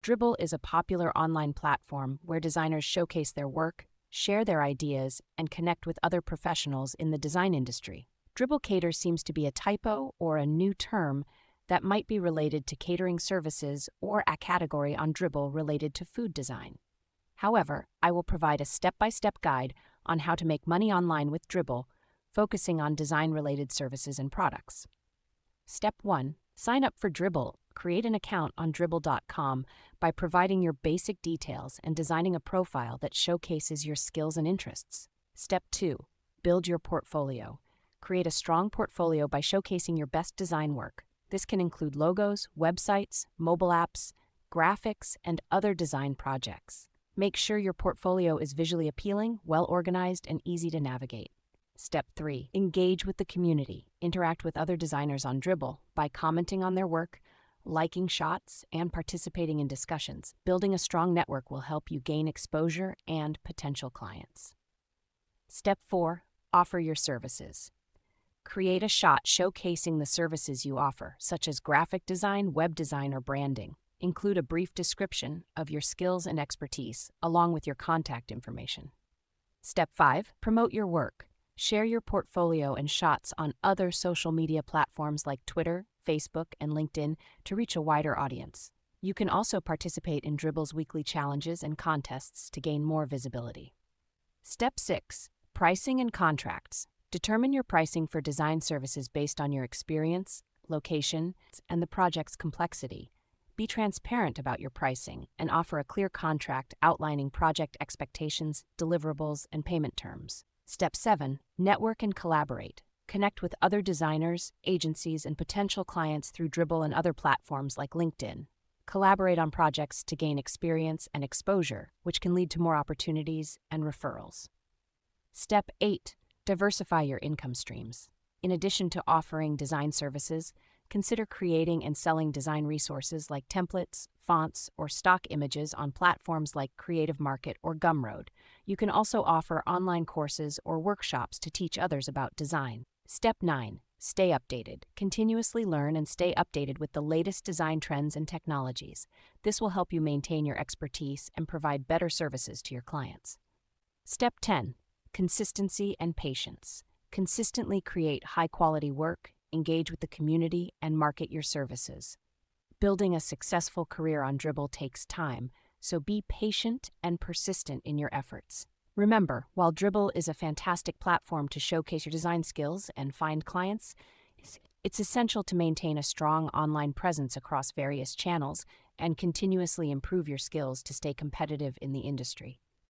Dribbble is a popular online platform where designers showcase their work, share their ideas, and connect with other professionals in the design industry. Dribbble cater seems to be a typo or a new term that might be related to catering services or a category on Dribbble related to food design. However, I will provide a step-by-step guide on how to make money online with Dribbble, focusing on design-related services and products. Step 1. Sign up for Dribbble. Create an account on Dribbble.com by providing your basic details and designing a profile that showcases your skills and interests. Step 2. Build your portfolio. Create a strong portfolio by showcasing your best design work. This can include logos, websites, mobile apps, graphics, and other design projects. Make sure your portfolio is visually appealing, well-organized, and easy to navigate. Step 3. Engage with the community. Interact with other designers on Dribbble by commenting on their work, liking shots, and participating in discussions. Building a strong network will help you gain exposure and potential clients. Step 4. Offer your services. Create a shot showcasing the services you offer, such as graphic design, web design, or branding. Include a brief description of your skills and expertise, along with your contact information. Step 5. Promote your work. Share your portfolio and shots on other social media platforms like Twitter, Facebook, and LinkedIn to reach a wider audience. You can also participate in Dribbble's weekly challenges and contests to gain more visibility. Step 6. Pricing and contracts. Determine your pricing for design services based on your experience, location, and the project's complexity. Be transparent about your pricing and offer a clear contract outlining project expectations, deliverables, and payment terms. Step 7. Network and collaborate. Connect with other designers, agencies, and potential clients through Dribbble and other platforms like LinkedIn. Collaborate on projects to gain experience and exposure, which can lead to more opportunities and referrals. Step 8. Diversify your income streams. In addition to offering design services, consider creating and selling design resources like templates, fonts, or stock images on platforms like Creative Market or Gumroad. You can also offer online courses or workshops to teach others about design. Step 9. Stay updated. Continuously learn and stay updated with the latest design trends and technologies. This will help you maintain your expertise and provide better services to your clients. Step 10. Consistency and patience. Consistently create high-quality work, engage with the community, and market your services. Building a successful career on Dribbble takes time, so be patient and persistent in your efforts. Remember, while Dribbble is a fantastic platform to showcase your design skills and find clients, it's essential to maintain a strong online presence across various channels and continuously improve your skills to stay competitive in the industry.